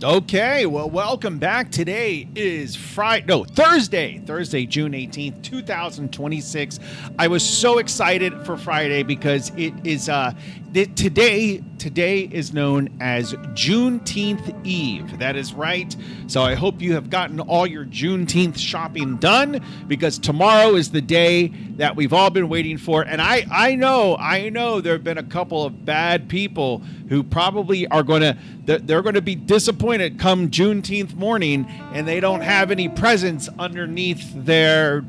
Okay, well, welcome back. Today is Thursday, June 18th, 2026. I was so excited for Friday because it is today is known as Juneteenth Eve. That is right. So I hope you have gotten all your Juneteenth shopping done, because tomorrow is the day that we've all been waiting for. And I know there have been a couple of bad people who probably are they're going to be disappointed come Juneteenth morning and they don't have any presents underneath their...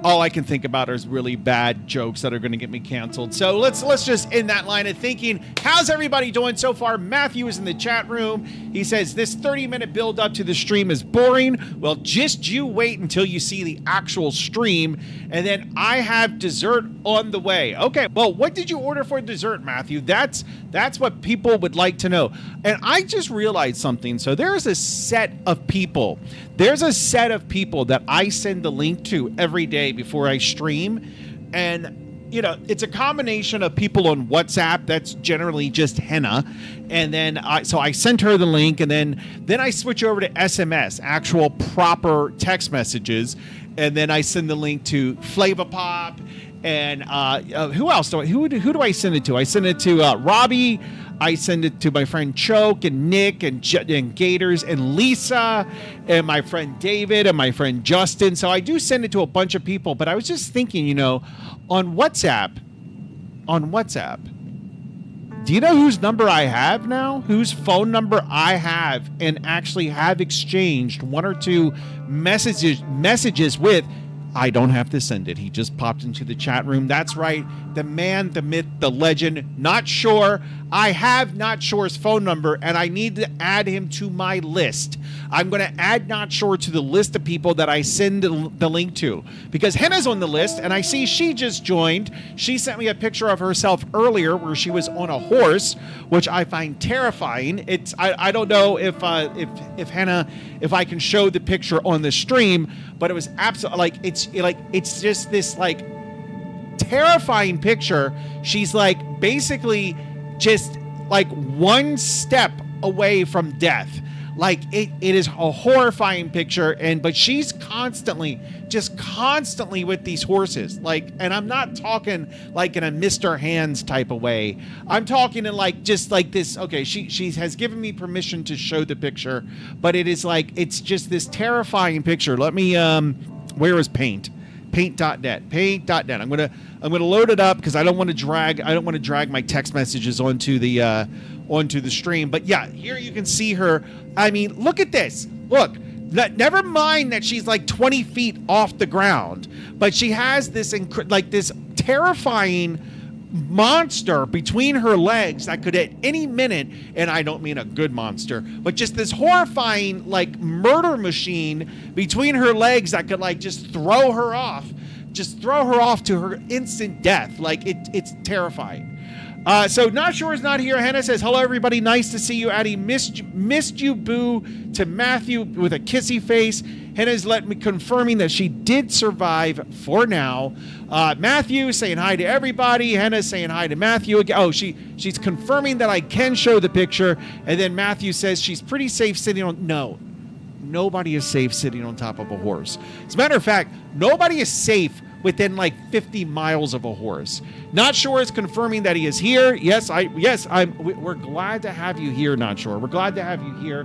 All I can think about is really bad jokes that are going to get me canceled. So let's just end that line of thinking. How's everybody doing so far? Matthew is in the chat room. He says, this 30-minute build up to the stream is boring. Well, just you wait until you see the actual stream. And then I have dessert on the way. Okay, well, what did you order for dessert, Matthew? That's what people would like to know. And I just realized something. So there's a set of people. There's a set of people that I send the link to every day before I stream. And, it's a combination of people on WhatsApp. That's generally just Henna. And then so I sent her the link, and then I switch over to SMS, actual proper text messages. And then I send the link to Flava Pop. And who else who do I send it to? I send it to Robbie. I send it to my friend Choke and Nick and Gators and Lisa and my friend David and my friend Justin. So I do send it to a bunch of people. But I was just thinking, on WhatsApp, do you know whose number I have now? Whose phone number I have and actually have exchanged one or two messages with? I don't have to send it. He just popped into the chat room. That's right. The man, the myth, the legend, Not Sure. I have Not Sure's phone number, and I need to add him to my list. I'm going to add Not Sure to the list of people that I send the link to, because Henna's on the list, and I see she just joined. She sent me a picture of herself earlier where she was on a horse, which I find terrifying. I don't know if Henna, if I can show the picture on the stream, but it was absolutely it's just this terrifying picture. She's basically just one step away from death. It is a horrifying picture, but she's constantly with these horses. And I'm not talking in a Mr. Hands type of way. I'm talking in this. Okay, she has given me permission to show the picture, but it is it's just this terrifying picture. Let me where is Paint? Paint.net. I'm gonna load it up because I don't want to drag my text messages onto the stream. But yeah, here you can see her. I mean, look at this. Look, never mind that she's 20 feet off the ground, but she has this this terrifying monster between her legs that could at any minute, and I don't mean a good monster, but just this horrifying murder machine between her legs that could just throw her off to her instant death. It's terrifying. So Not Sure is not here. Hannah says, hello everybody, nice to see you. Addie, missed you, boo, to Matthew with a kissy face. Hannah's confirming that she did survive for now. Matthew saying hi to everybody. Hannah's saying hi to Matthew again. Oh, she's confirming that I can show the picture. And then Matthew says she's pretty safe sitting on... No, nobody is safe sitting on top of a horse. As a matter of fact, nobody is safe within 50 miles of a horse. Not Sure is confirming that he is here. We're glad to have you here, Not Sure. We're glad to have you here.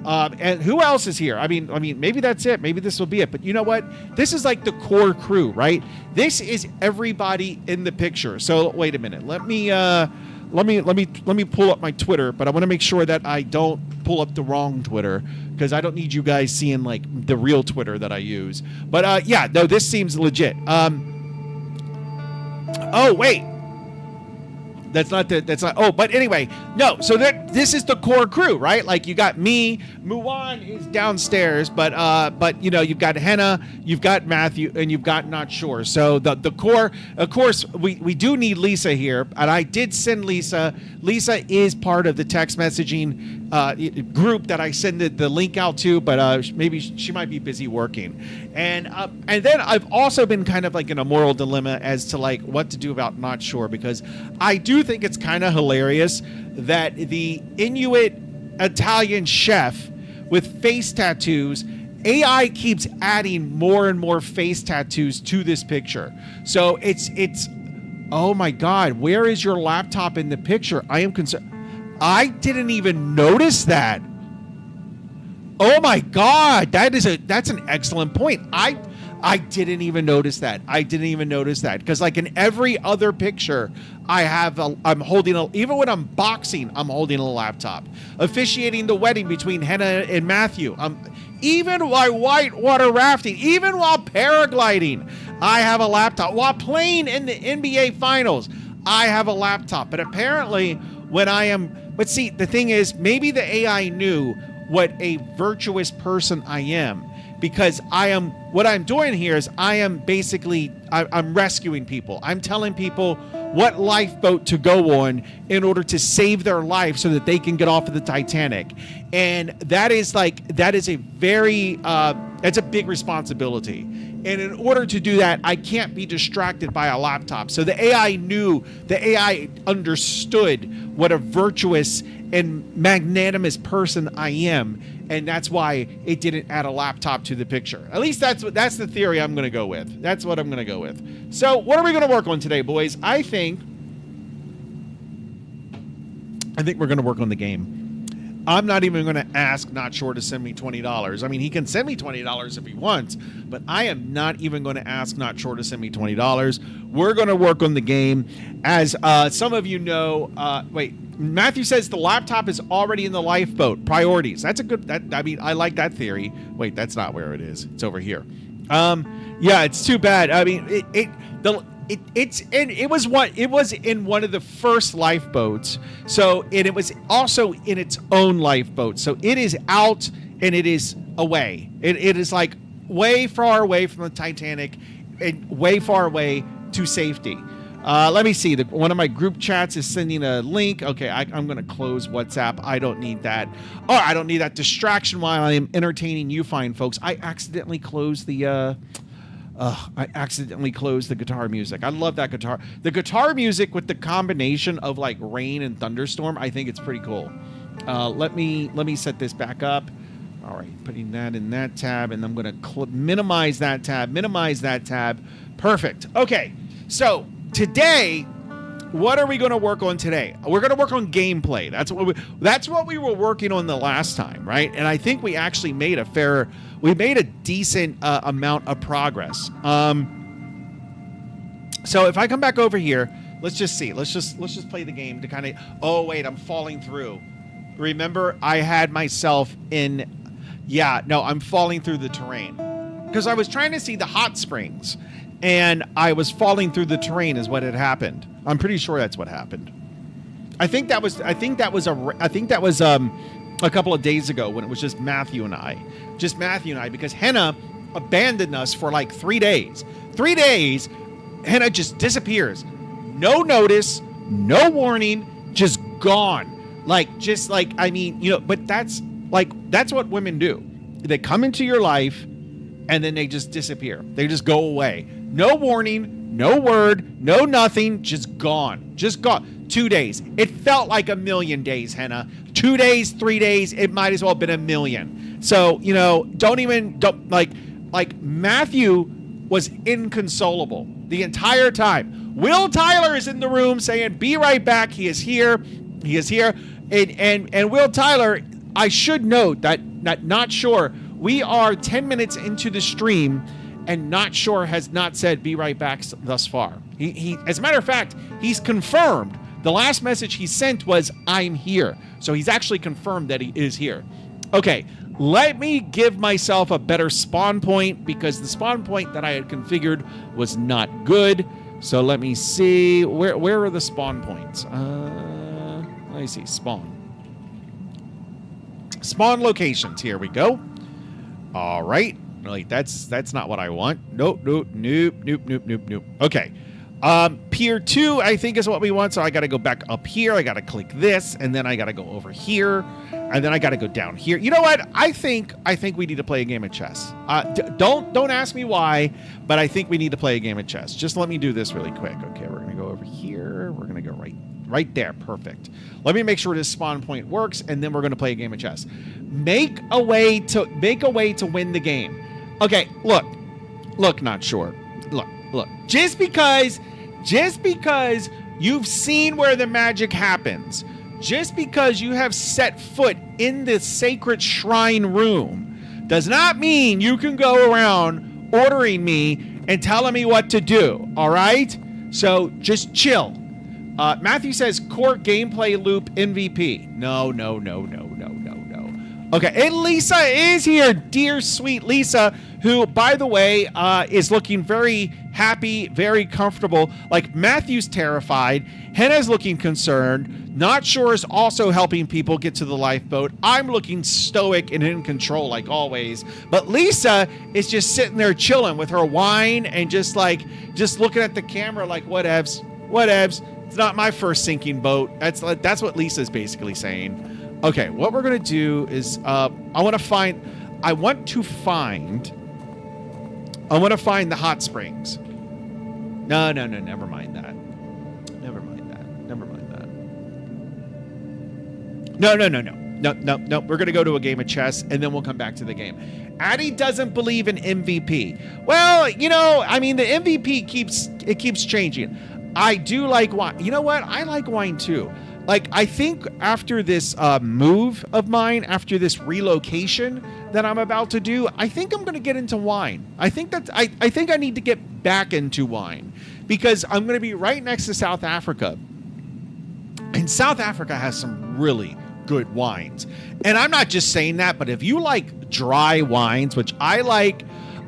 And who else is here? I mean, maybe that's it. Maybe this will be it. But you know what? This is the core crew, right? This is everybody in the picture. So wait a minute. Let me pull up my Twitter, but I want to make sure that I don't pull up the wrong Twitter, because I don't need you guys seeing the real Twitter that I use. But yeah, no, this seems legit. Oh wait, that's not. Oh, but anyway, no. So this is the core crew, right? You got me. Muwan is downstairs, but you've got Henna, you've got Matthew, and you've got Not Sure. So the core, of course, we do need Lisa here, and I did send Lisa. Lisa is part of the text messaging group that I send the link out to, but maybe she might be busy working. And then I've also been kind of in a moral dilemma as to what to do about Not Sure, because I do think it's kind of hilarious that the Inuit Italian chef with face tattoos. AI keeps adding more and more face tattoos to this picture. So it's oh my God, where is your laptop in the picture? I am concerned. I didn't even notice that. Oh my God, that's an excellent point. I didn't even notice that. I didn't even notice that because, like, in every other picture, I'm holding even when I'm boxing, I'm holding a laptop. Officiating the wedding between Henna and Matthew. Even while whitewater rafting, even while paragliding, I have a laptop. While playing in the NBA Finals, I have a laptop. But apparently, but see, the thing is, maybe the AI knew what a virtuous person I am, because what I'm doing here is I'm rescuing people. I'm telling people what lifeboat to go on in order to save their life so that they can get off of the Titanic. And that is a very, it's a big responsibility. And in order to do that, I can't be distracted by a laptop. So the AI understood what a virtuous and magnanimous person I am. And that's why it didn't add a laptop to the picture. At least that's the theory I'm going to go with. That's what I'm going to go with. So what are we going to work on today, boys? I think we're going to work on the game. I'm not even going to ask Not Sure to send me $20. I mean, he can send me $20 if he wants, but I am not even going to ask Not Sure to send me $20. We're going to work on the game. As some of you know, Matthew says the laptop is already in the lifeboat. Priorities. That's a good. I like that theory. Wait, that's not where it is. It's over here. Yeah, it's too bad. I mean, it was in one of the first lifeboats. So it was also in its own lifeboat. So it is out and it is away. It is like way far away from the Titanic and way far away to safety. Let me see. One of my group chats is sending a link. Okay, I'm going to close WhatsApp. I don't need that. Oh, I don't need that distraction while I am entertaining you fine folks. I accidentally closed the guitar music. I love that guitar. The guitar music with the combination of like rain and thunderstorm, I think it's pretty cool. Let me set this back up. All right, putting that in that tab, and I'm going to minimize that tab. Perfect. Okay, so today, what are we going to work on today? We're going to work on gameplay. That's what we were working on the last time, right? And I think we actually made a decent amount of progress. So if I come back over here, let's just see. Let's just play the game to kind of. Oh wait, I'm falling through. Remember, I had myself in. Yeah, no, I'm falling through the terrain because I was trying to see the hot springs. And I was falling through the terrain is what had happened. I'm pretty sure that's what happened. I think that was a couple of days ago when it was just Matthew and I, because Henna abandoned us for like 3 days. 3 days, Henna just disappears. No notice, no warning, just gone. I mean, but that's what women do. They come into your life and then they just disappear. They just go away. No warning, no word, no nothing, just gone. 2 days. It felt like a million days, Henna. 2 days, 3 days, it might as well have been a million. So, Matthew was inconsolable the entire time. Will Tyler is in the room saying, be right back. He is here. And Will Tyler, I should note that Not Sure, we are 10 minutes into the stream and Not Sure has not said be right back thus far. He as a matter of fact, he's confirmed. The last message he sent was I'm here. So he's actually confirmed that he is here. Okay, let me give myself a better spawn point because the spawn point that I had configured was not good. So let me see. Where are the spawn points? Let me see. Spawn locations. Here we go. All right. Like that's not what I want. Nope. Okay. Pier 2, I think, is what we want. So I got to go back up here. I got to click this, and then I got to go over here, and then I got to go down here. You know what? I think we need to play a game of chess. Don't ask me why, but I think we need to play a game of chess. Just let me do this really quick. Okay, we're gonna go over here. We're gonna go right right there. Perfect. Let me make sure this spawn point works, and then we're going to play a game of chess. Make a way to win the game. Okay, look, not sure. Look. Just because you've seen where the magic happens, just because you have set foot in the sacred shrine room, does not mean you can go around ordering me and telling me what to do, all right? So just chill. Matthew says court gameplay loop MVP. No. Okay, and Lisa is here, dear sweet Lisa, who, by the way, is looking very happy, very comfortable. Like, Matthew's terrified. Henna's looking concerned. Not Sure is also helping people get to the lifeboat. I'm looking stoic and in control, like always. But Lisa is just sitting there chilling with her wine and just looking at the camera like, whatevs. It's not my first sinking boat. That's what Lisa's basically saying. Okay, what we're gonna do is I want to find the hot springs. No, never mind that. No. We're gonna go to a game of chess and then we'll come back to the game. Addie doesn't believe in MVP. Well, the MVP keeps changing. I do like wine. You know what? I like wine too. Like, I think after this move of mine, after this relocation that I'm about to do, I think I'm going to get into wine. I think I need to get back into wine because I'm going to be right next to South Africa. And South Africa has some really good wines. And I'm not just saying that, but if you like dry wines, which I like,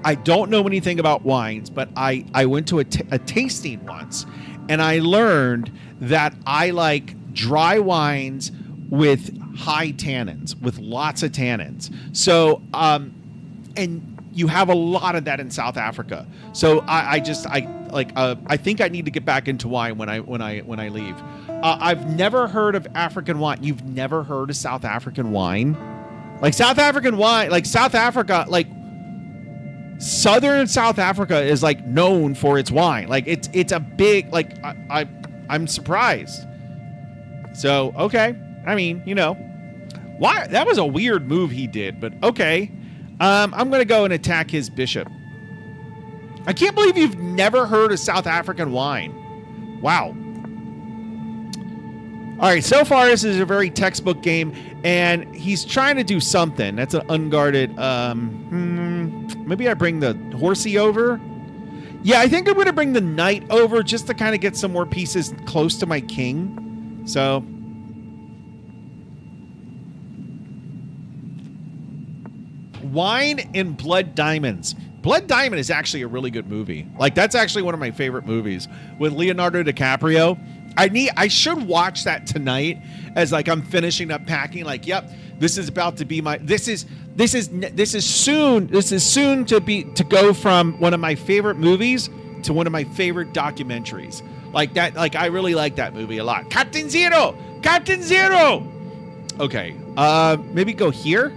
I don't know anything about wines, but I went to a tasting once and I learned that I like dry wines with high tannins, with lots of tannins. So, and you have a lot of that in South Africa. So I think I need to get back into wine when I leave. I've never heard of African wine. You've never heard of South African wine? Like South African wine, like South Africa, like Southern South Africa is like known for its wine. Like it's a big, like I'm surprised. So, okay. I mean, why? That was a weird move he did, but okay. I'm going to go and attack his bishop. I can't believe you've never heard of South African wine. Wow. All right, so far this is a very textbook game, and he's trying to do something. That's an unguarded... maybe I bring the horsey over? Yeah, I think I'm going to bring the knight over just to kind of get some more pieces close to my king. So, Wine and Blood Diamonds. Blood Diamond is actually a really good movie. Like, that's actually one of my favorite movies with Leonardo DiCaprio. I should watch that tonight as like I'm finishing up packing. Like, yep, this is about to be my. This is soon to go from one of my favorite movies to one of my favorite documentaries. Like that, like I really like that movie a lot. Captain Zero! Okay, maybe go here,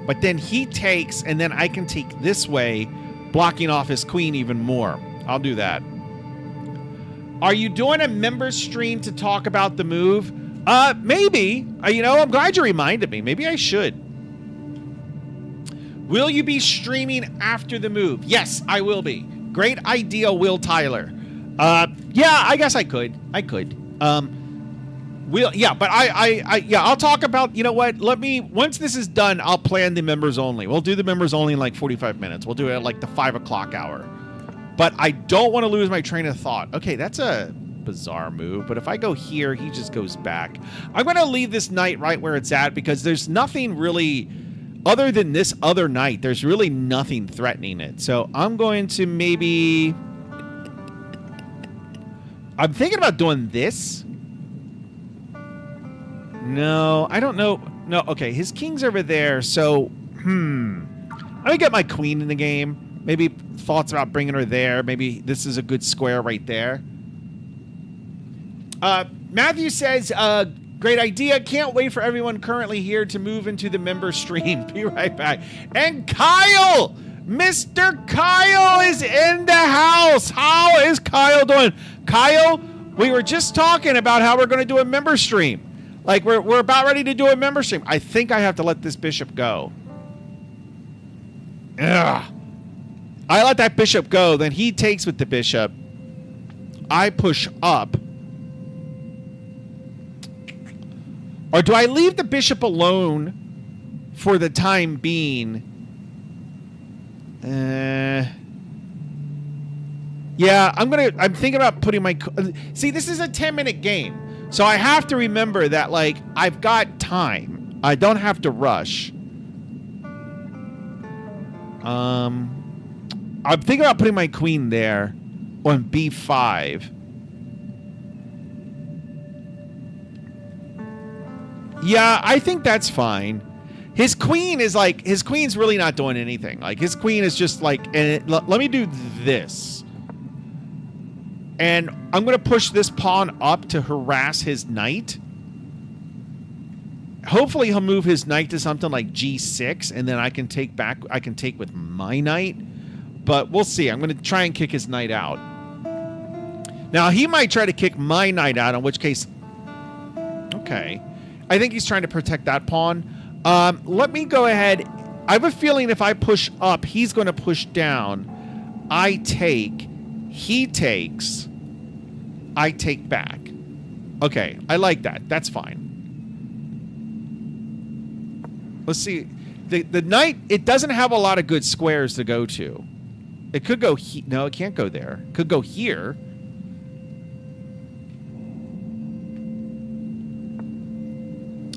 but then he takes, and then I can take this way, blocking off his queen even more. I'll do that. Are you doing a member stream to talk about the move? Maybe. I'm glad you reminded me. Maybe I should. Will you be streaming after the move? Yes, I will be. Great idea, Will Tyler. Yeah, I guess I could. I'll talk about, once this is done, I'll plan the members only. We'll do the members only in like 45 minutes. We'll do it at like the 5 o'clock hour. But I don't want to lose my train of thought. Okay, that's a bizarre move, but if I go here, he just goes back. I'm going to leave this knight right where it's at because there's nothing really, other than this other knight, there's really nothing threatening it. So I'm going to maybe... I'm thinking about doing this. No, I don't know. No, okay, his king's over there, so, let me get my queen in the game. Maybe thoughts about bringing her there. Maybe this is a good square right there. Matthew says, great idea. Can't wait for everyone currently here to move into the member stream. Be right back. And Kyle! Mr. Kyle is in the house. How is Kyle doing? Kyle, We were just talking about how we're going to do a member stream. Like, we're about ready to do a member stream. I think I have to let this bishop go. Ugh. I let that bishop go, then he takes with the bishop. I push up. Or do I leave the bishop alone for the time being? Yeah, I'm thinking about putting my... See, this is a 10-minute game. So I have to remember that, like, I've got time. I don't have to rush. I'm thinking about putting my queen there on b5. Yeah, I think that's fine. His queen's really not doing anything. Like, his queen is just like, let me do this. And I'm going to push this pawn up to harass his knight. Hopefully he'll move his knight to something like g6, and then I can take with my knight. But we'll see. I'm going to try and kick his knight out. Now, he might try to kick my knight out, in which case... Okay. I think he's trying to protect that pawn. Let me go ahead. I have a feeling if I push up, he's going to push down. I take. He takes. I take back. Okay. I like that. That's fine. Let's see. The knight, it doesn't have a lot of good squares to go to. It could go... No, it can't go there. It could go here.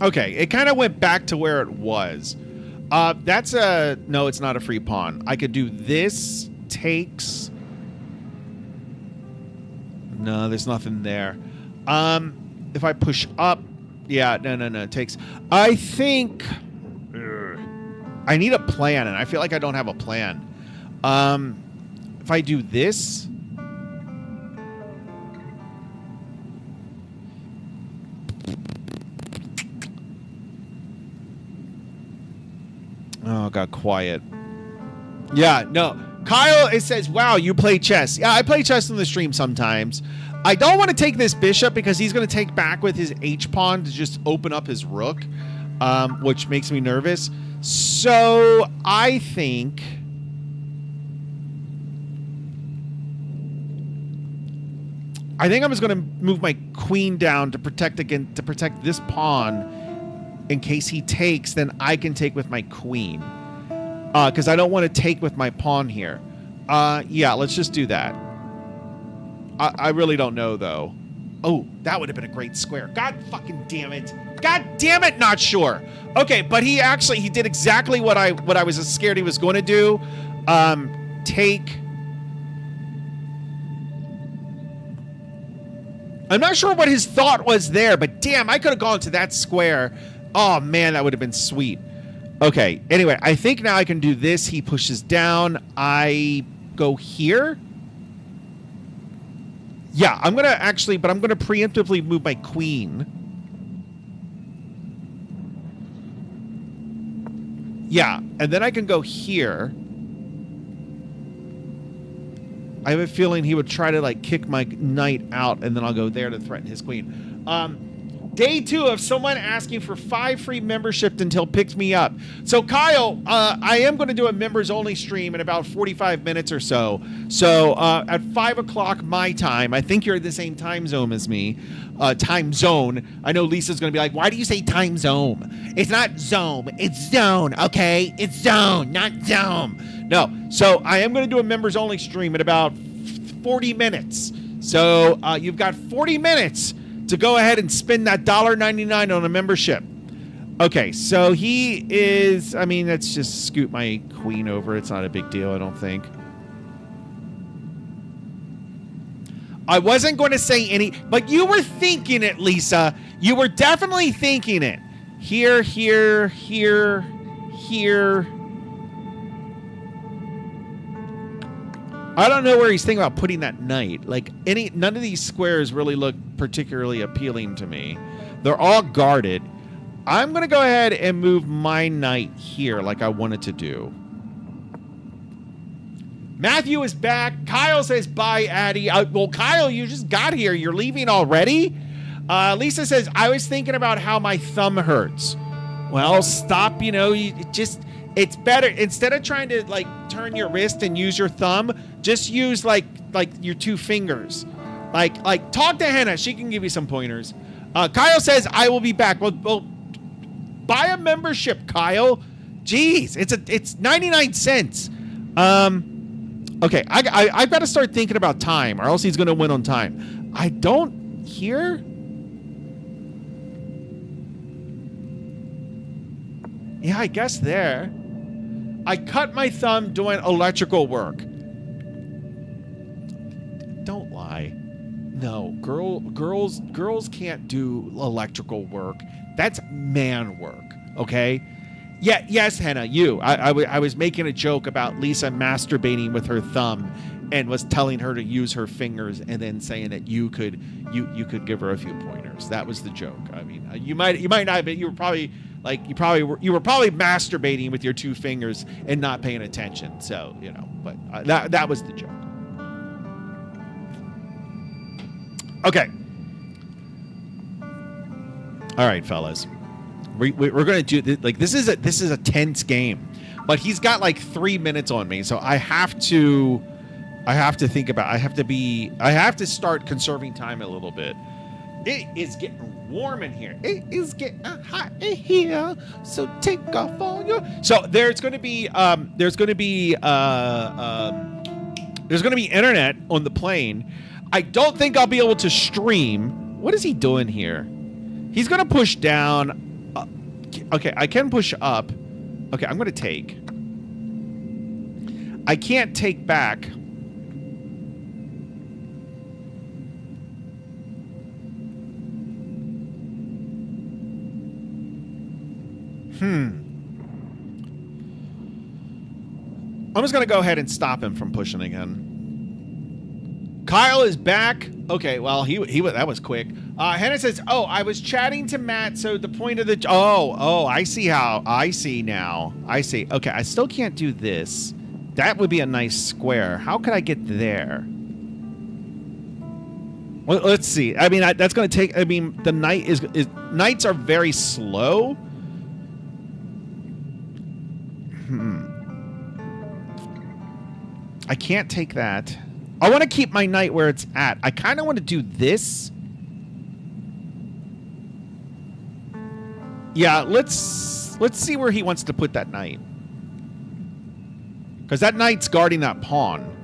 Okay, it kind of went back to where it was. That's a... No, it's not a free pawn. I could do this. Takes... No, there's nothing there. If I push up... Yeah, no. It takes... I think... I need a plan, and I feel like I don't have a plan. If I do this... Oh, got quiet. Yeah, no. Kyle, it says, wow, you play chess. Yeah, I play chess in the stream sometimes. I don't want to take this bishop because he's going to take back with his h-pawn to just open up his rook, which makes me nervous. So, I think... I'm just going to move my queen down to protect this pawn. In case he takes, then I can take with my queen. Because I don't want to take with my pawn here. Yeah, let's just do that. I really don't know, though. Oh, that would have been a great square. God fucking damn it. God damn it, not sure. Okay, but he did exactly what I was scared he was going to do. Take... I'm not sure what his thought was there, but damn, I could have gone to that square. Oh, man, that would have been sweet. Okay, anyway, I think now I can do this. He pushes down. I go here. Yeah, I'm going to preemptively move my queen. Yeah, and then I can go here. I have a feeling he would try to, like, kick my knight out, and then I'll go there to threaten his queen. Day 2 of someone asking for 5 free membership until picked me up. So, Kyle, I am going to do a members-only stream in about 45 minutes or so. So, at 5 o'clock my time, I think you're at the same time zone as me. Time zone. I know Lisa's going to be like, why do you say time zone? It's not zone. It's zone, okay? It's zone, not zone. No. So, I am going to do a members-only stream in about 40 minutes. So, you've got 40 minutes to go ahead and spend that $1.99 on a membership. Okay, so he is... I mean, let's just scoot my queen over. It's not a big deal, I don't think. I wasn't going to say any... But you were thinking it, Lisa. You were definitely thinking it. Here, here, here, here. I don't know where he's thinking about putting that knight. Like, none of these squares really look particularly appealing to me. They're all guarded. I'm going to go ahead and move my knight here like I wanted to do. Matthew is back. Kyle says, bye, Addie. Well, Kyle, you just got here. You're leaving already? Lisa says, I was thinking about how my thumb hurts. Well, stop, it's better. Instead of trying to, like, turn your wrist and use your thumb, just use, like your two fingers. Like, talk to Hannah. She can give you some pointers. Kyle says, I will be back. Well, buy a membership, Kyle. Jeez, it's 99 cents. Okay, I've got to start thinking about time, or else he's going to win on time. I don't hear. Yeah, I guess there. I cut my thumb doing electrical work. Don't lie. No, girls can't do electrical work. That's man work, okay? Yeah, yes, Hannah, you. I was making a joke about Lisa masturbating with her thumb and was telling her to use her fingers and then saying that you could give her a few pointers. That was the joke. I mean, you might not, but you were probably masturbating with your two fingers and not paying attention. So, but that was the joke. Okay. All right, fellas. We're going to do like this is a tense game, but he's got like 3 minutes on me, so I have to think about. I have to start conserving time a little bit. It is getting warm in here. It is getting hot in here. So take off all your. So there's going to be internet on the plane. I don't think I'll be able to stream. What is he doing here? He's going to push down. Okay, I can push up. Okay, I'm going to take. I can't take back. I'm just going to go ahead and stop him from pushing again. Kyle is back. Okay, well, he that was quick. Hannah says, "Oh, I was chatting to Matt, so the point of the I see now. I see. Okay, I still can't do this. That would be a nice square. How could I get there? Well, let's see. I mean, that's going to take. I mean, the night is nights are very slow. I can't take that. I want to keep my knight where it's at. I kind of want to do this. Yeah, let's see where he wants to put that knight. Because that knight's guarding that pawn.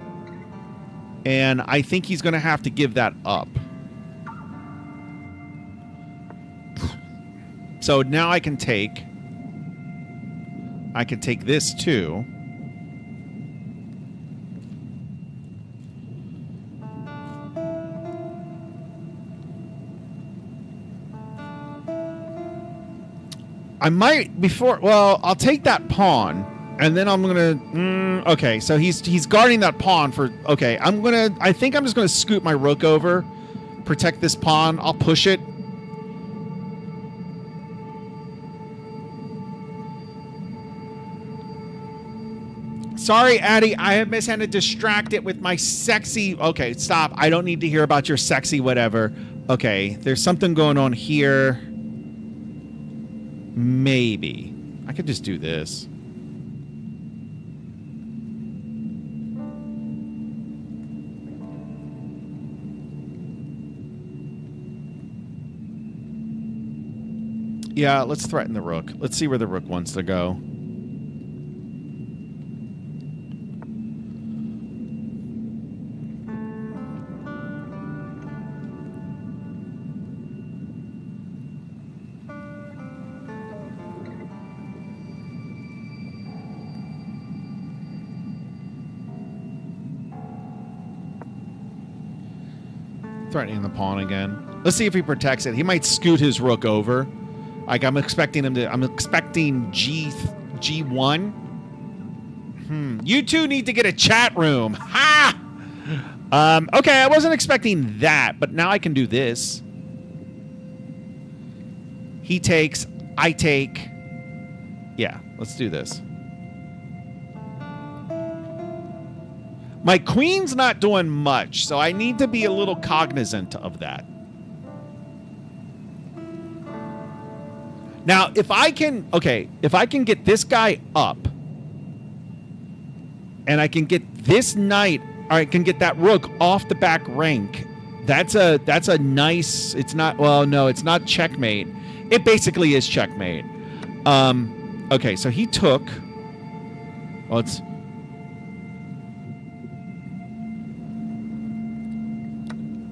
And I think he's going to have to give that up. So now I can take this too. I might I'll take that pawn, and then I'm gonna. Okay, so he's guarding that pawn for. Okay, I think I'm just gonna scoot my rook over, protect this pawn. I'll push it. Sorry, Addie, I have Miss Hannah distracted with my sexy. Okay, stop. I don't need to hear about your sexy whatever. Okay, there's something going on here. Maybe. I could just do this. Yeah, let's threaten the rook. Let's see where the rook wants to go. Threatening the pawn again. Let's see if he protects it. He might scoot his rook over. Like I'm expecting G1. You two need to get a chat room. Ha! Okay, I wasn't expecting that, but now I can do this. He takes, I take. Yeah, let's do this. My queen's not doing much, so I need to be a little cognizant of that. Now, if I can get this guy up, and I can get this knight, or I can get that rook off the back rank, that's a nice, it's not, well, no, it's not checkmate. It basically is checkmate. Okay, so he took, well, it's,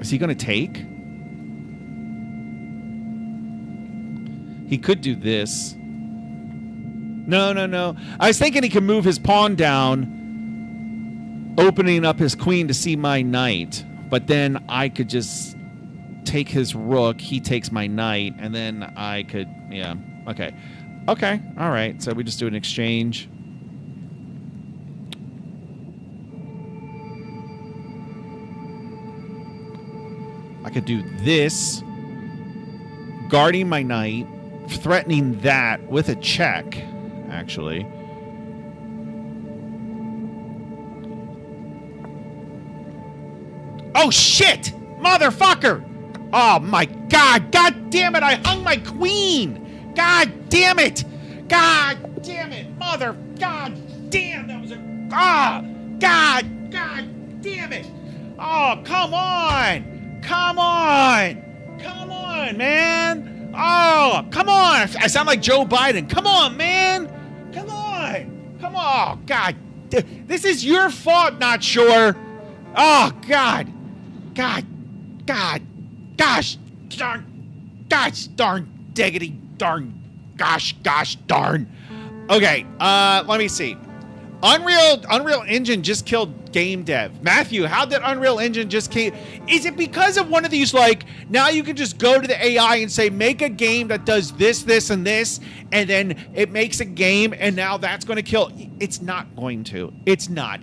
is he going to take? He could do this. No. I was thinking he could move his pawn down, opening up his queen to see my knight. But then I could just take his rook. He takes my knight. And then I could, yeah. Okay. All right. So we just do an exchange. I could do this, guarding my knight, threatening that with a check, actually. Oh, shit! Motherfucker! Oh, my God! God damn it! I hung my queen! God damn it! God damn it! Mother... God damn! That was a... Ah! God! God damn it! Oh, come on! Come on! Come on, man! Oh, come on! I sound like Joe Biden. Come on, man! Come on! Come on! God! This is your fault, not sure. Oh, God! God, gosh darn, diggity, darn, gosh darn. Okay, let me see. Unreal Engine just killed game dev. Matthew, how did Unreal Engine just kill? Is it because of one of these, like, now you can just go to the AI and say, make a game that does this, this, and this, and then it makes a game, and now that's going to kill? It's not going to. It's not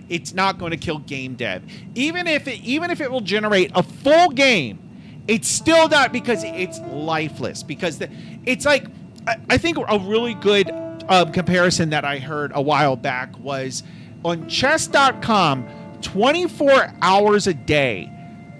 going to kill game dev. Even if it will generate a full game, it's still not, because it's lifeless. Because it's like, I think a really good comparison that I heard a while back was on chess.com, 24 hours a day,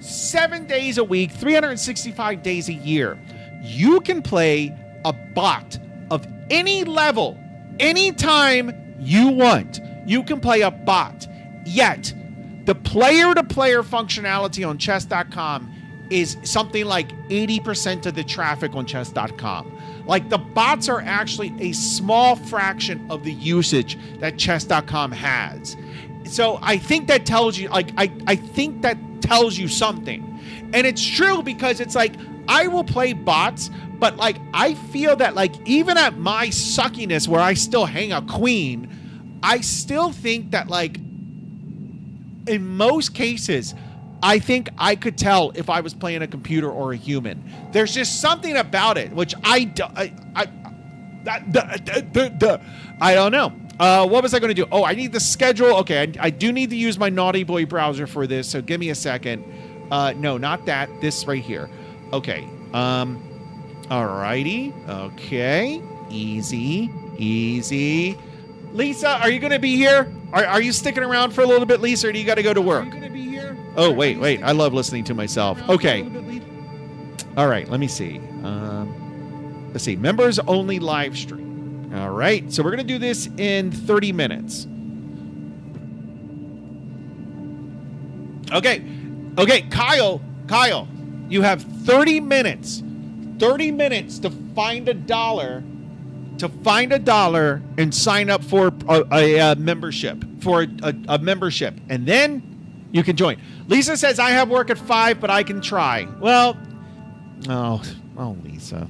7 days a week, 365 days a year. You can play a bot of any level, anytime you want. You can play a bot. Yet, the player-to-player functionality on chess.com is something like 80% of the traffic on chess.com. Like, the bots are actually a small fraction of the usage that chess.com has. So I think that tells you, like, I think that tells you something. And it's true, because it's like, I will play bots, but like, I feel that, like, even at my suckiness where I still hang a queen, I still think that, like, in most cases, I think I could tell if I was playing a computer or a human. There's just something about it, which I don't know. What was I going to do? Oh, I need the schedule. Okay, I do need to use my Naughty Boy browser for this, so give me a second. No, not that. This right here. Okay. Alrighty. Okay. Easy. Lisa, are you going to be here? Are you sticking around for a little bit, Lisa, or do you got to go to work? Oh, wait. I love listening to myself. Okay. All right. Let me see. Let's see. Members only live stream. All right. So we're going to do this in 30 minutes. Okay. Kyle, you have 30 minutes. 30 minutes to find a dollar. And sign up for a membership. For a membership. And then you can join. Lisa says, I have work at 5, but I can try. Well, Lisa.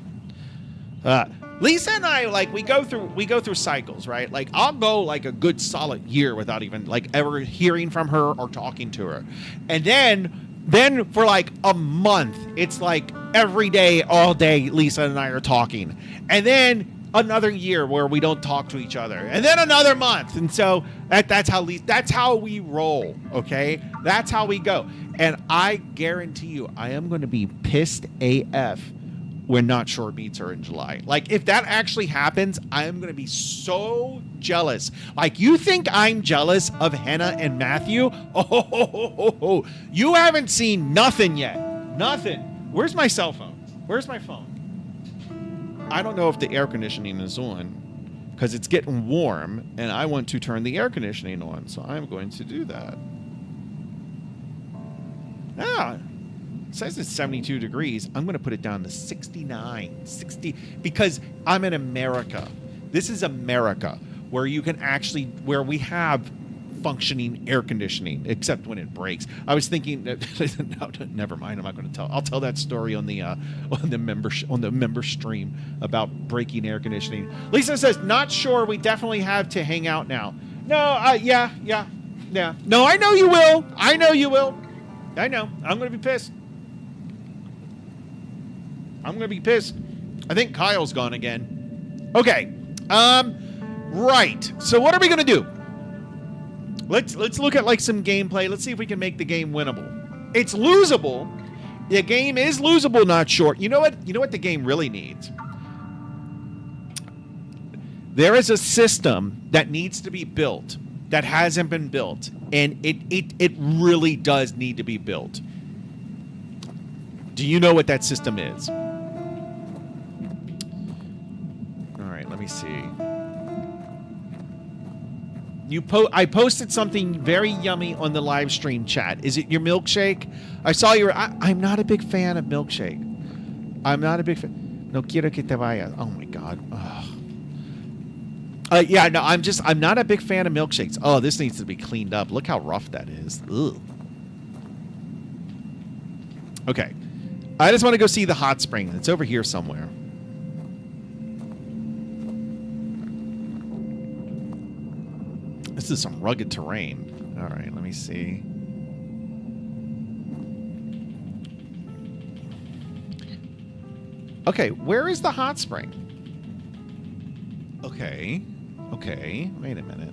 Lisa and I, like, we go through cycles, right? Like, I'll go like a good solid year without even, like, ever hearing from her or talking to her. And then for like a month, it's like every day, all day, Lisa and I are talking. And then another year where we don't talk to each other, and then another month. And so that's how we roll. Okay, that's how we go. And I guarantee you, I am going to be pissed AF when Not Sure meets her in July. Like, if that actually happens, I'm going to be so jealous. Like, you think I'm jealous of Henna and Matthew? Oh, you haven't seen nothing yet. Nothing. Where's my cell phone? Where's my phone? I don't know if the air conditioning is on because it's getting warm and I want to turn the air conditioning on. So I'm going to do that. It says it's 72 degrees. I'm going to put it down to 69, 60, because I'm in America. This is America, where you can actually, where we have functioning air conditioning, except when it breaks. I was thinking, no, never mind. I'm not going to tell. I'll tell that story on the member stream about breaking air conditioning. Lisa says, not sure. We definitely have to hang out now. No, yeah. No, I know you will. I know. I'm going to be pissed. I think Kyle's gone again. Okay. Right. So what are we going to do? Let's look at like some gameplay. Let's see if we can make the game winnable. It's losable. The game is losable, not short. You know what the game really needs? There is a system that needs to be built that hasn't been built, and it really does need to be built. Do you know what that system is? Let me see. I posted something very yummy on the live stream chat. Is it your milkshake? I saw your. I'm not a big fan of milkshake. I'm not a big fan. No quiero que te vayas. Oh my god. Yeah, no. I'm not a big fan of milkshakes. Oh, this needs to be cleaned up. Look how rough that is. Ugh. Okay. I just want to go see the hot spring. It's over here somewhere. This is some rugged terrain. All right, let me see. Okay, where is the hot spring? Okay, wait a minute.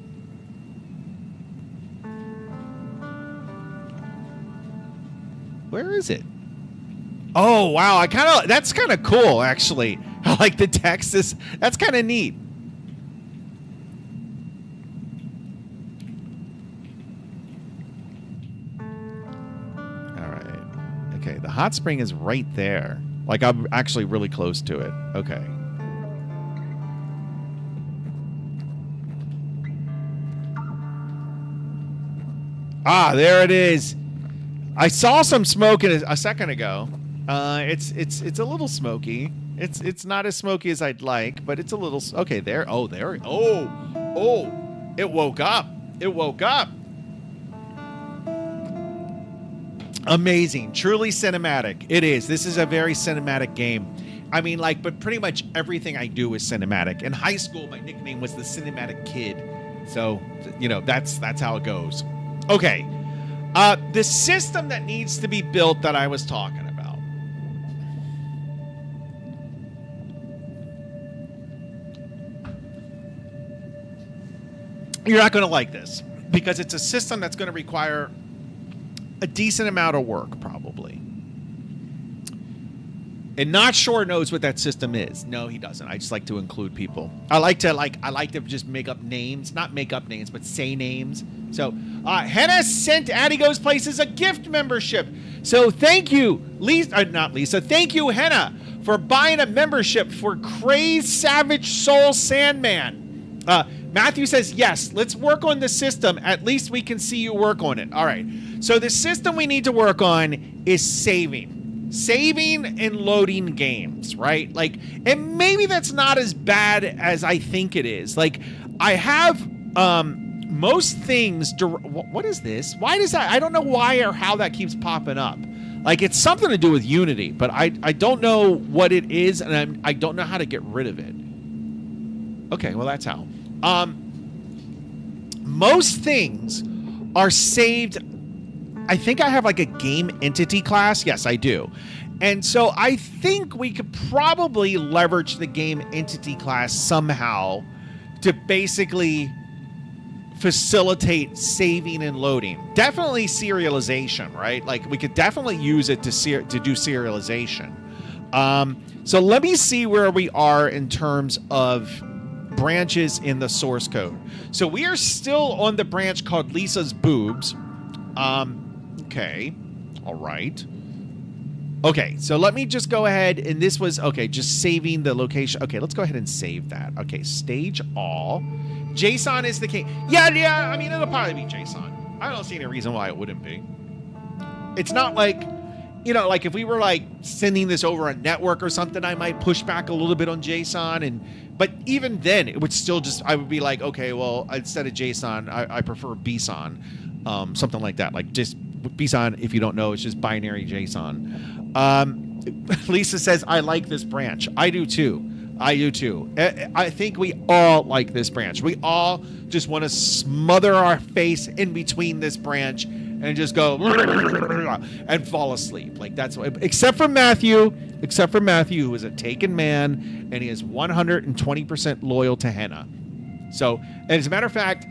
Where is it? Oh, wow, that's kind of cool, actually. I like the text. That's kind of neat. Okay, the hot spring is right there. Like, I'm actually really close to it. Okay. Ah, there it is. I saw some smoke a second ago. It's a little smoky. It's not as smoky as I'd like, but it's a little. Okay, there. Oh, there. Oh! It woke up. Amazing. Truly cinematic. It is. This is a very cinematic game. I mean, like, but pretty much everything I do is cinematic. In high school, my nickname was the Cinematic Kid. So, that's how it goes. Okay. The system that needs to be built that I was talking about. You're not going to like this because it's a system that's going to require a decent amount of work, probably. And Not Sure knows what that system is. No, he doesn't. I just like to include people. I like to just make up names, not make up names, but say names. So, Henna sent Addie Goes Places a gift membership. So thank you, not Lisa. Thank you, Henna, for buying a membership for Crazed Savage Soul Sandman. Matthew says, yes, let's work on the system. At least we can see you work on it. All right. So the system we need to work on is saving and loading games, right? Like, and maybe that's not as bad as I think it is. Like, I have most things. What is this? Why does that? I don't know why or how that keeps popping up. Like, it's something to do with Unity, but I don't know what it is, and I don't know how to get rid of it. Okay, well, that's how. Most things are saved. I think I have like a game entity class. Yes, I do. And so I think we could probably leverage the game entity class somehow to basically facilitate saving and loading. Definitely serialization, right? Like, we could definitely use it to do serialization. So let me see where we are in terms of branches in the source code. So we are still on the branch called Lisa's boobs. Okay. All right. Okay, so let me just go ahead, and this was, okay, just saving the location. Okay, let's go ahead and save that. Okay, stage all. JSON is the king. Yeah, I mean, it'll probably be JSON. I don't see any reason why it wouldn't be. It's not like, you know, like if we were like sending this over a network or something, I might push back a little bit on JSON, but even then it would still just, I would be like, okay, well, instead of JSON, I prefer BSON, something like that. Like just BSON, if you don't know, it's just binary JSON. Lisa says, I like this branch. I do too. I think we all like this branch. We all just want to smother our face in between this branch and just go and fall asleep. Like that's what, except for Matthew, who is a taken man, and he is 120% loyal to Henna. So, and as a matter of fact,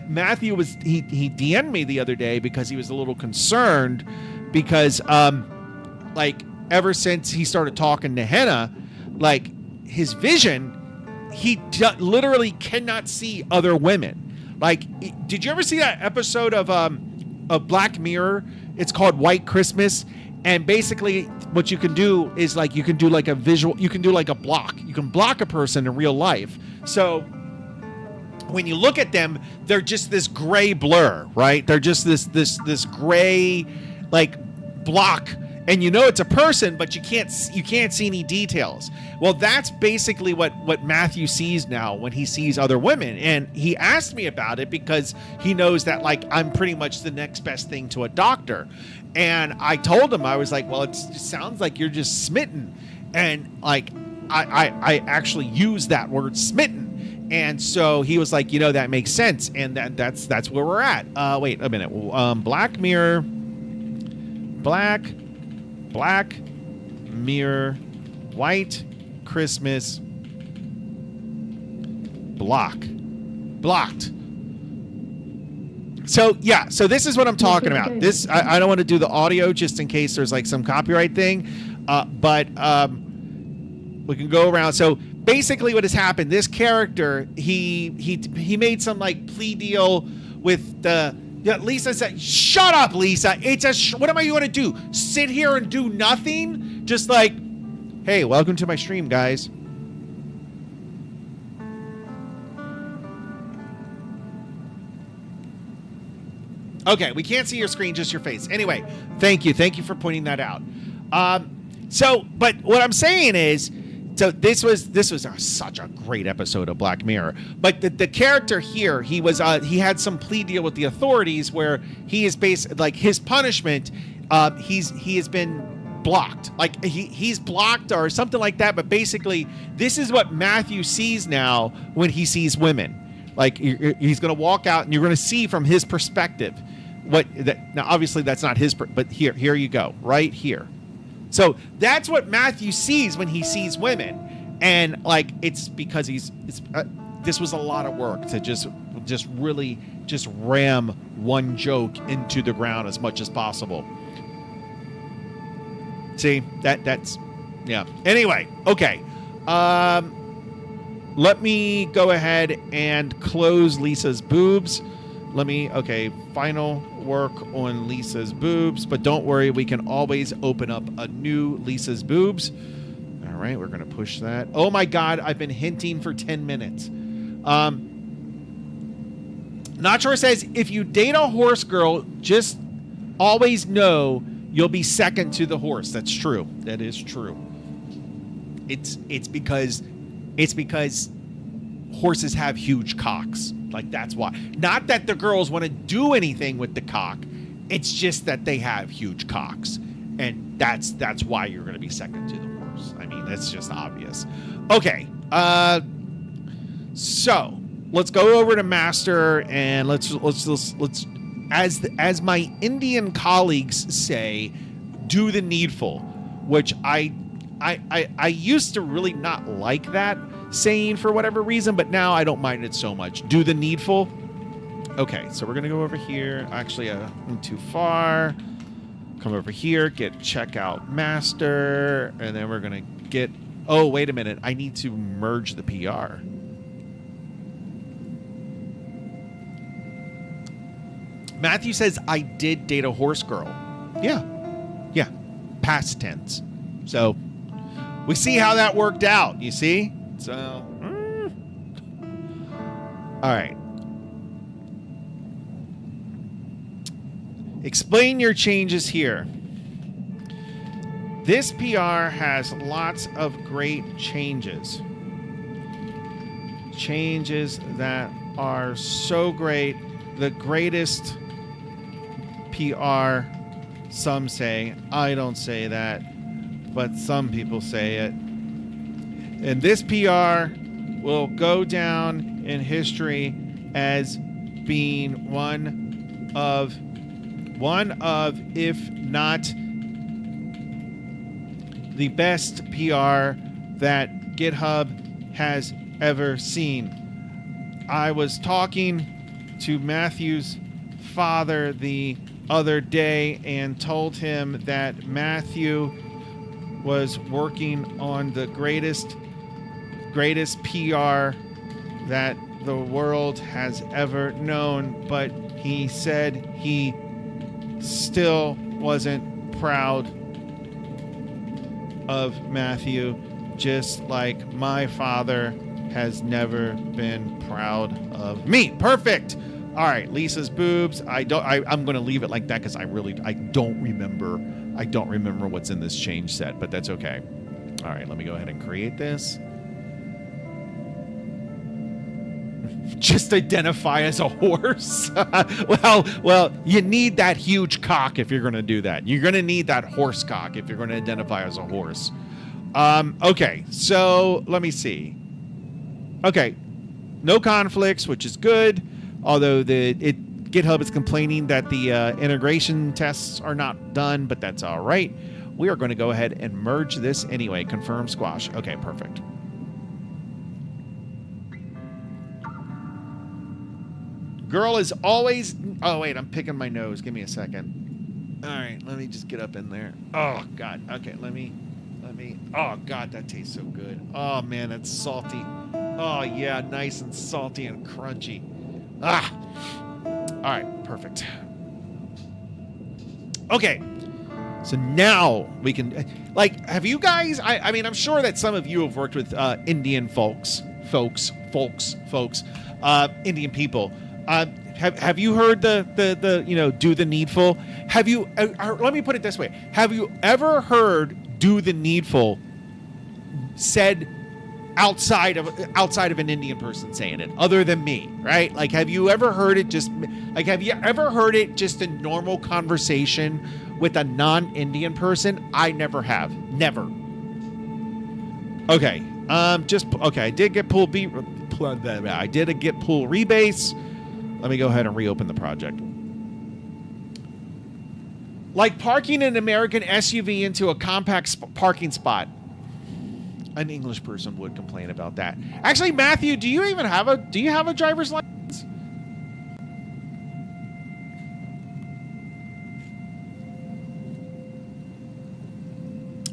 Matthew was, he DM'd me the other day because he was a little concerned because, like, ever since he started talking to Henna, like, his vision, he literally cannot see other women. Like, did you ever see that episode of Black Mirror? It's called White Christmas. And basically what you can do is, like, you can do like a visual, you can do like a block. You can block a person in real life. So when you look at them, they're just this gray blur, right? They're just this gray, like, block. And you know it's a person, but you can't see any details. Well, that's basically what Matthew sees now when he sees other women. And he asked me about it because he knows that, like, I'm pretty much the next best thing to a doctor. And I told him, I was like, well, it sounds like you're just smitten. And, like, I actually use that word, smitten. And so he was like, you know, that makes sense. And that's where we're at. Wait a minute. Black Mirror, Black Mirror, White Christmas, blocked. So yeah, so this is what I'm talking about. This, I don't want to do the audio just in case there's like some copyright thing, but we can go around. So basically what has happened, this character, he made some like plea deal with the, yeah, Lisa said, shut up, Lisa. It's a, what am I going to do? Sit here and do nothing? Just like, hey, welcome to my stream, guys. Okay, we can't see your screen, just your face. Anyway, thank you. Thank you for pointing that out. But what I'm saying is, so this was such a great episode of Black Mirror. But the character here, he had some plea deal with the authorities where he is based, like, his punishment, he has been blocked. Like he's blocked or something like that. But basically, this is what Matthew sees now when he sees women. Like he's going to walk out and you're going to see from his perspective now obviously that's not his, but here you go, right here. So that's what Matthew sees when he sees women. And like, it's because this was a lot of work to just really just ram one joke into the ground as much as possible. See, that's, yeah. Anyway, okay. Let me go ahead and close Lisa's boobs. Final work on Lisa's boobs, but don't worry, we can always open up a new Lisa's boobs. All right, we're going to push that. Oh my God, I've been hinting for 10 minutes. Nacho says, if you date a horse girl, just always know you'll be second to the horse. That's true. That is true. It's because horses have huge cocks. Like, that's why. Not that the girls want to do anything with the cock. It's just that they have huge cocks. And that's why you're going to be second to the horse. I mean, that's just obvious. Okay. So let's go over to master and let's as my Indian colleagues say, do the needful, which I used to really not like that saying for whatever reason, but now I don't mind it so much. Do the needful. Okay, so we're gonna go over here. Actually, I'm too far. Come over here, get checkout master, and then we're going to get... Oh, wait a minute. I need to merge the PR. Matthew says, I did date a horse girl. Yeah. Yeah. Past tense. So, we see how that worked out, you see? So, all right. Explain your changes here. This PR has lots of great changes. Changes that are so great. The greatest PR, some say. I don't say that, but some people say it. And this PR will go down in history as being one of, if not the best PR that GitHub has ever seen. I was talking to Matthew's father the other day and told him that Matthew was working on the greatest PR that the world has ever known, but he said he still wasn't proud of Matthew, just like my father has never been proud of me. Perfect. All right, Lisa's boobs. I'm going to leave it like that because I don't remember what's in this change set, but that's okay. All right, let me go ahead and create this. Just identify as a horse. well, you need that huge cock if you're going to do that. You're going to need that horse cock if you're going to identify as a horse. Okay, so let me see. Okay, no conflicts, which is good. Although GitHub is complaining that the integration tests are not done, but that's all right. We are going to go ahead and merge this anyway. Confirm squash. Okay, perfect. Girl is always... Oh, wait, I'm picking my nose. Give me a second. All right, let me just get up in there. Oh, God. Okay, let me... Oh, God, that tastes so good. Oh, man, that's salty. Oh, yeah, nice and salty and crunchy. Ah! All right, perfect. Okay. So now we can... Like, have you guys... I mean, I'm sure that some of you have worked with Indian folks, Indian people. Have you heard the do the needful? Have you? Let me put it this way: have you ever heard "do the needful" said outside of an Indian person saying it, other than me? Right? Like, have you ever heard it just in normal conversation with a non-Indian person? I never have. Never. Okay. Okay. I did get pool rebase. Let me go ahead and reopen the project. Like parking an American SUV into a compact parking spot. An English person would complain about that. Actually, Matthew, do you have a driver's license?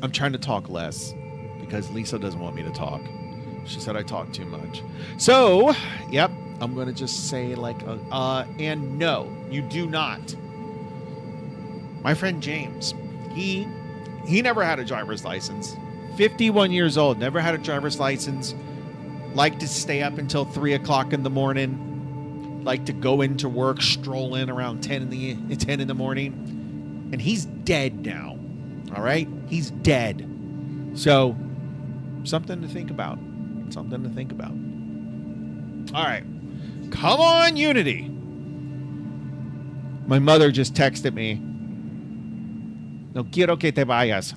I'm trying to talk less because Lisa doesn't want me to talk. She said I talk too much. So, yep. I'm going to just say and no, you do not. My friend James, he never had a driver's license. 51 years old, never had a driver's license. Liked to stay up until 3 o'clock in the morning. Liked to go into work, stroll in around 10 in the morning. And he's dead now. All right? He's dead. So, something to think about. Something to think about. All right. Come on, Unity. My mother just texted me. No quiero que te vayas.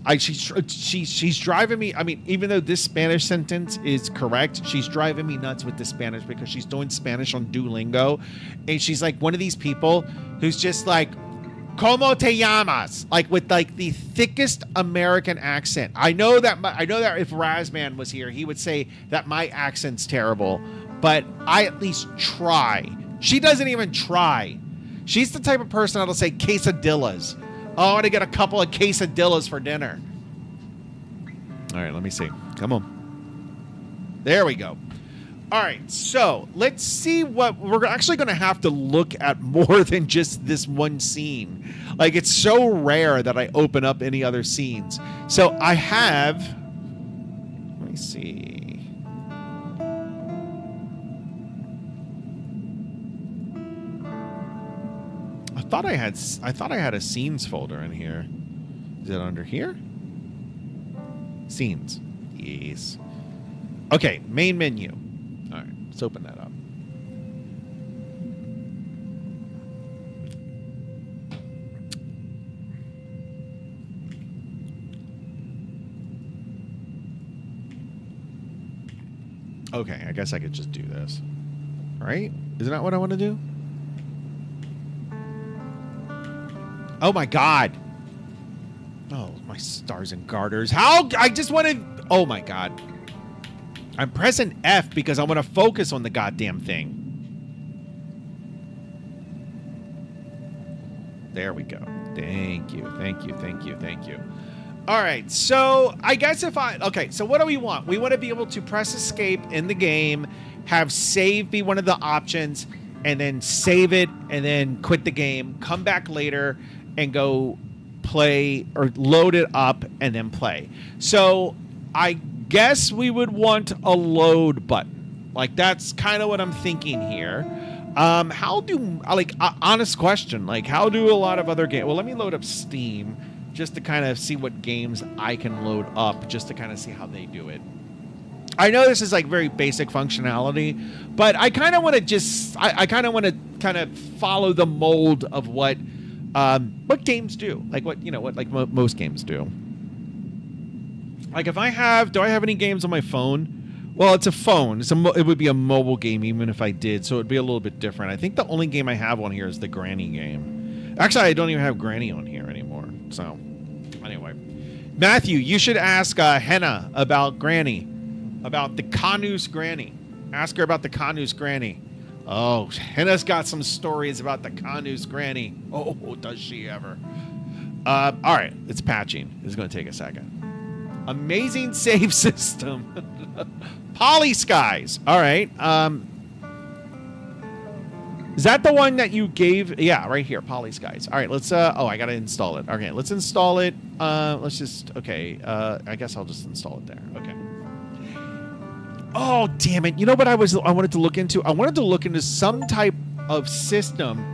She's driving me. I mean, even though this Spanish sentence is correct, she's driving me nuts with the Spanish because she's doing Spanish on Duolingo, and she's like one of these people who's just like, "Cómo te llamas?" Like with like the thickest American accent. I know that if Razman was here, he would say that my accent's terrible. But I at least try. She doesn't even try. She's the type of person that'll say quesadillas. Oh, I want to get a couple of quesadillas for dinner. All right, let me see. Come on. There we go. All right, so let's see what we're actually going to have to look at more than just this one scene. Like, it's so rare that I open up any other scenes. So I have, let me see. I thought I had a scenes folder in here. Is it under here? Scenes. Yes. Okay, main menu. All right, let's open that up. Okay, I guess I could just do this. Right? Isn't that what I want to do? Oh my God. Oh, my stars and garters. How? I just wanted... Oh my God. I'm pressing F because I want to focus on the goddamn thing. There we go. Thank you. Thank you. Thank you. Thank you. All right. So I guess if I... Okay. So what do we want? We want to be able to press escape in the game, have save be one of the options, and then save it and then quit the game, come back later and go play or load it up and then play. So I guess we would want a load button. Like, that's kind of what I'm thinking here. How do, like, honest question, like, how do a lot of other games... Well, let me load up Steam just to kind of see what games I can load up, just to kind of see how they do it. I know this is, like, very basic functionality, but I kind of want to just... I kind of want to kind of follow the mold of what games do. Like, what, you know, what, like, most games do. Like, if I have... Do I have any games on my phone? Well, it's a phone. It would be a mobile game even if I did, so it would be a little bit different. I think the only game I have on here is the Granny game. Actually, I don't even have Granny on here anymore. So, anyway. Matthew, you should ask Henna about Granny. About the Canu's Granny. Ask her about the Canu's Granny. Oh, Henna's got some stories about the Canu's Granny. Oh, does she ever. All right, it's patching. It's going to take a second. Amazing save system. Poly Skies. All right. Is that the one that you gave? Yeah, right here. Poly Skies. All right, let's... oh, I got to install it. Okay, let's install it. Let's just... Okay, I guess I'll just install it there. Okay. Oh, damn it. You know what I wanted to look into? I wanted to look into some type of system.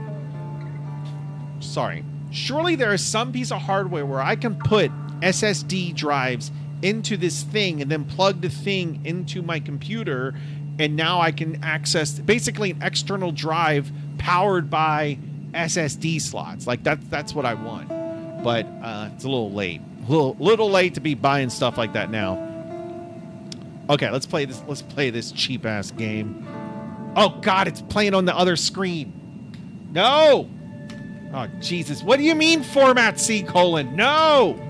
Sorry. Surely there is some piece of hardware where I can put SSD drives into this thing and then plug the thing into my computer, and now I can access basically an external drive powered by SSD slots. Like, that's what I want. But it's a little late. Little late to be buying stuff like that now. Okay, let's play this. Let's play this cheap ass game. Oh God, it's playing on the other screen. No. Oh Jesus, what do you mean format C:? No.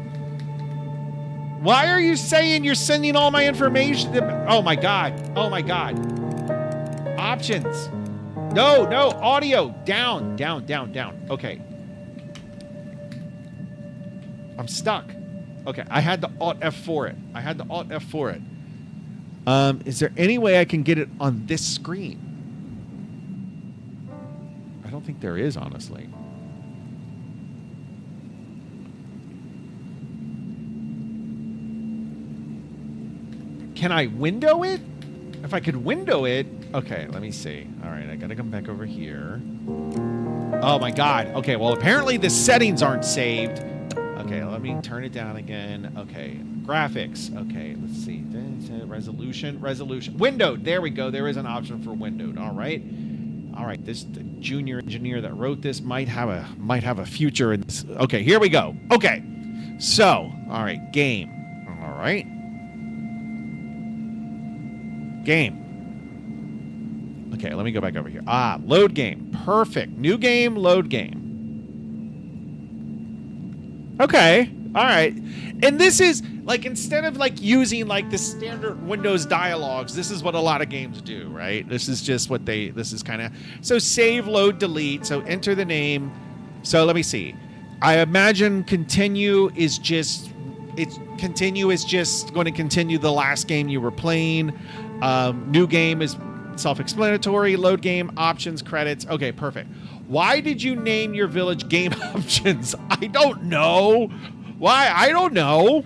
Why are you saying you're sending all my information to... Oh my God. Oh my God. Options. No, audio. Down. Okay. I'm stuck. Okay, I had the Alt F for it. Is there any way I can get it on this screen? I don't think there is, honestly. Can I window it? If I could window it... Okay, let me see. All right, I gotta come back over here. Oh my God. Okay, well, apparently the settings aren't saved. Okay, let me turn it down again. Okay, graphics. Okay, let's see. Resolution. Windowed. There we go. There is an option for windowed. All right. This the junior engineer that wrote this might have a future in this. Okay, here we go. Okay, so all right, game. All right, game. Okay, let me go back over here. Load game. Perfect. New game. Load game. Okay. All right. And this is like, instead of like using like the standard Windows dialogues, this is what a lot of games do, right? This is just what this is kind of, so save, load, delete. So enter the name. So let me see. I imagine continue is just going to continue the last game you were playing. New game is self-explanatory. Load game, options, credits. Okay, perfect. Why did you name your village game options? I don't know. Why? I don't know.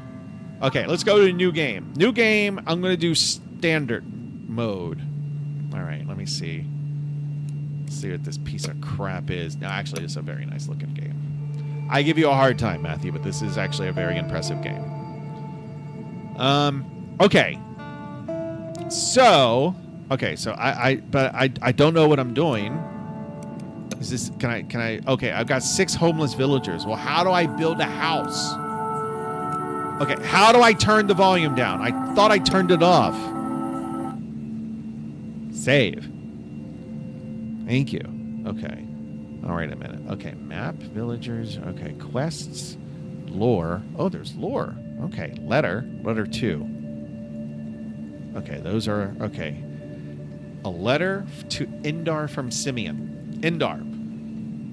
Okay, let's go to new game. New game, I'm going to do standard mode. All right, let me see. Let's see what this piece of crap is. No, actually, it's a very nice looking game. I give you a hard time, Matthew, but this is actually a very impressive game. Okay. So I don't know what I'm doing. Is this, can I, okay, I've got 6 homeless villagers. Well, how do I build a house? Okay, how do I turn the volume down? I thought I turned it off. Save. Thank you. Okay. All right, a minute. Okay, map, villagers. Okay, quests, lore. Oh, there's lore. Okay, letter 2. Okay, those are, okay. A letter to Indar from Simeon. Indar.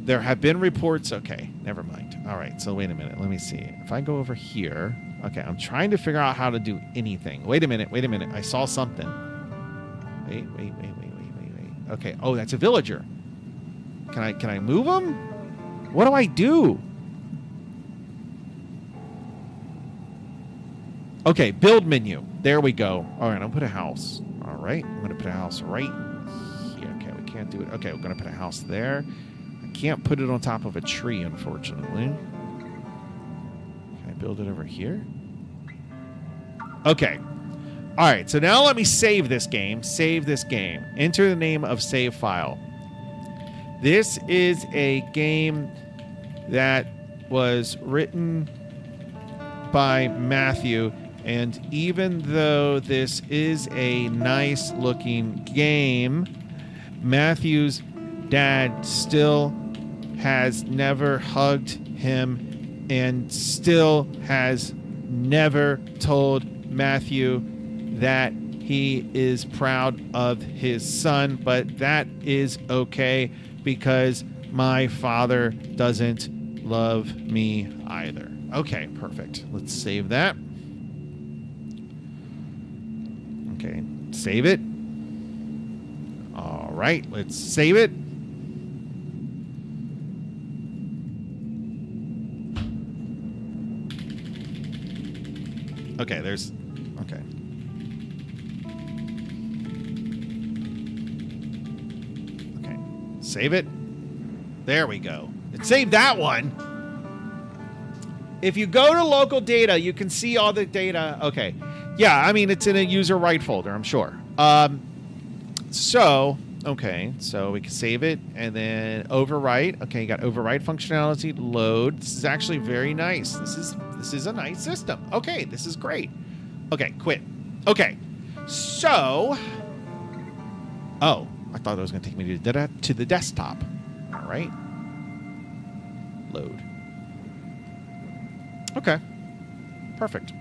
There have been reports. Okay, never mind. All right, so wait a minute. Let me see. If I go over here. Okay, I'm trying to figure out how to do anything. Wait a minute. I saw something. Wait. Okay, oh, that's a villager. Can I move him? What do I do? Okay, build menu. There we go. All right, I'm going to put a house. All right, I'm going to put a house right here. Okay, we can't do it. Okay, we're going to put a house there. I can't put it on top of a tree, unfortunately. Can I build it over here? Okay. All right, so now let me save this game. Save this game. Enter the name of save file. This is a game that was written by Matthew, and even though this is a nice looking game, Matthew's dad still has never hugged him and still has never told Matthew that he is proud of his son, but that is okay because my father doesn't love me either. Okay, perfect. Let's save that. Okay, save it. All right, let's save it. Okay, there's... Okay. Okay, save it. There we go. It saved that one. If you go to local data, you can see all the data. Okay. Yeah, I mean, it's in a user write folder, I'm sure. Okay, so we can save it and then overwrite. Okay, you got overwrite functionality, load. This is actually very nice. This is a nice system. Okay, this is great. Okay, quit. Okay, so... Oh, I thought it was going to take me to the desktop. All right. Load. Okay. Perfect.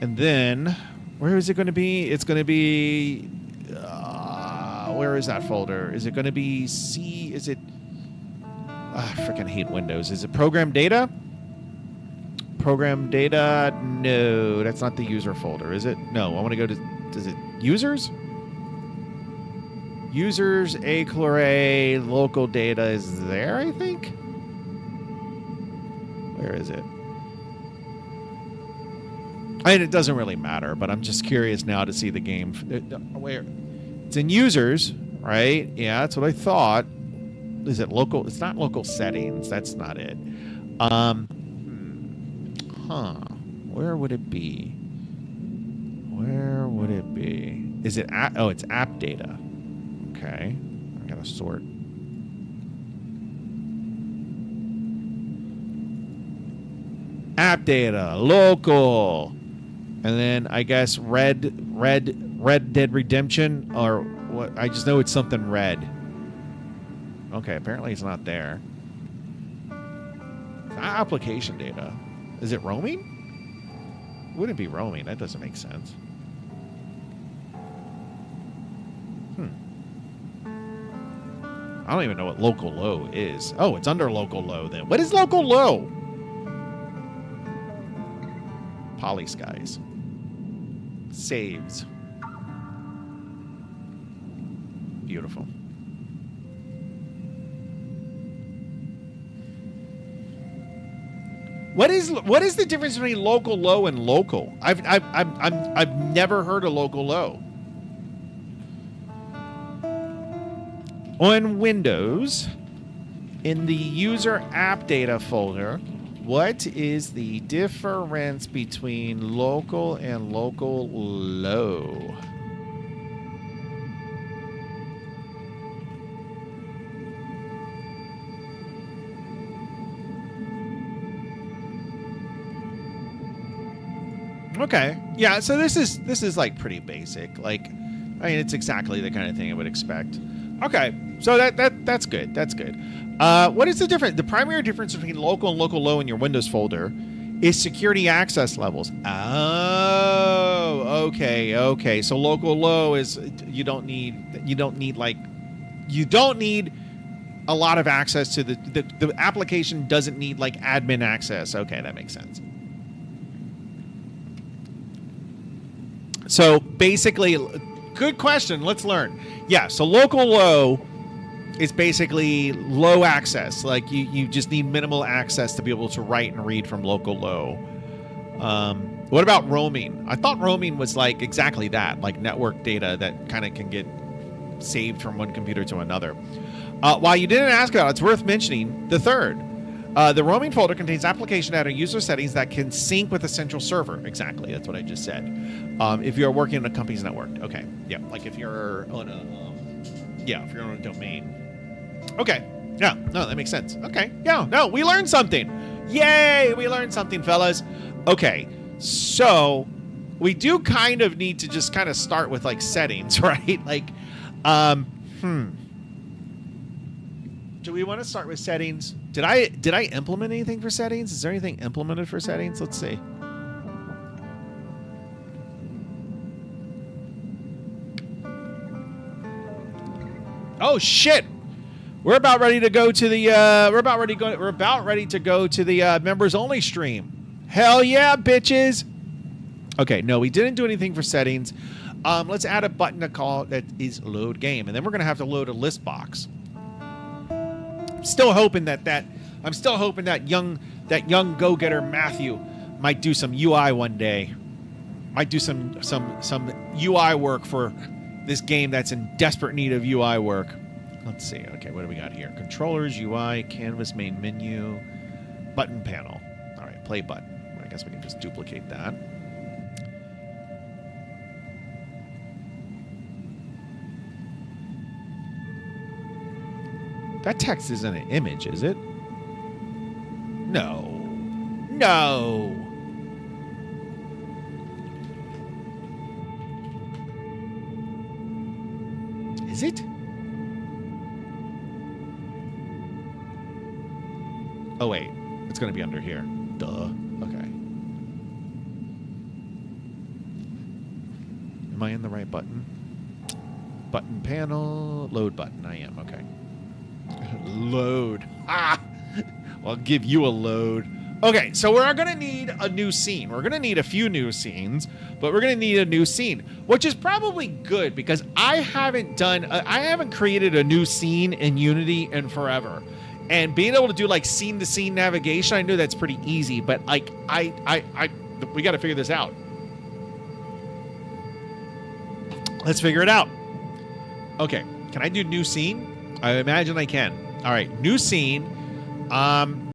And then, where is it going to be? It's going to be... where is that folder? Is it going to be C? Is it... I freaking hate Windows. Is it program data? Program data? No, that's not the user folder, is it? No, I want to go to... Is it users? Users, A local data is there, I think? Where is it? I mean, it doesn't really matter, but I'm just curious now to see the game. Where? It's in users, right? Yeah, that's what I thought. Is it local? It's not local settings. That's not it. Where would it be? Where would it be? Is it app? Oh, it's app data. Okay. I gotta sort. App data, local. And then I guess Red Dead Redemption, or what? I just know it's something red. Okay, apparently it's not there. It's not application data. Is it roaming? Wouldn't be roaming. That doesn't make sense. I don't even know what local low is. Oh, it's under local low then. What is local low? Poly skies. Saves. Beautiful. What is the difference between local low and local? I've never heard of local low. On Windows, in the user app data folder, what is the difference between local and local low? Okay. Yeah, so this is like pretty basic. Like, I mean, it's exactly the kind of thing I would expect. Okay. So that's good. That's good. What is the difference? The primary difference between local and local low in your Windows folder is security access levels. Oh, okay. So local low is you don't need a lot of access to the application doesn't need like admin access. Okay, that makes sense. So basically, good question. Let's learn. Yeah, so local low is basically low access. Like you just need minimal access to be able to write and read from local low. What about roaming? I thought roaming was like exactly that, like network data that kind of can get saved from one computer to another. While you didn't ask about it, it's worth mentioning the third. The roaming folder contains application data and user settings that can sync with a central server. Exactly, that's what I just said. If you're working on a company's network. Okay, yeah, like if you're on if you're on a domain. Okay, yeah, no, that makes sense. Okay, yeah, no, we learned something. Yay, we learned something, fellas. Okay, so we do kind of need to just kind of start with like settings, right? Like, do we want to start with settings? Did I implement anything for settings? Is there anything implemented for settings? Let's see. Oh shit! We're about ready to go to the members only stream. Hell yeah, bitches! Okay, no, we didn't do anything for settings. Let's add a button to call that is load game, and then we're gonna have to load a list box. I'm still hoping that young go-getter Matthew might do some UI one day. Might do some UI work for this game that's in desperate need of UI work. Let's see. Okay, what do we got here? Controllers, UI, canvas, main menu, button panel. All right, play button. I guess we can just duplicate that. That text isn't an image, is it? No. No. Is it? Oh, wait. It's going to be under here. Duh. Okay. Am I in the right button? Button panel. Load button. I am. Okay. Load. Ah! I'll give you a load. Okay, so we're going to need a new scene. We're going to need a few new scenes, but we're going to need a new scene, which is probably good because I haven't created a new scene in Unity in forever. And being able to do like scene to scene navigation, I know that's pretty easy, but like we got to figure this out. Let's figure it out. Okay, can I do new scene? I imagine I can. All right, new scene.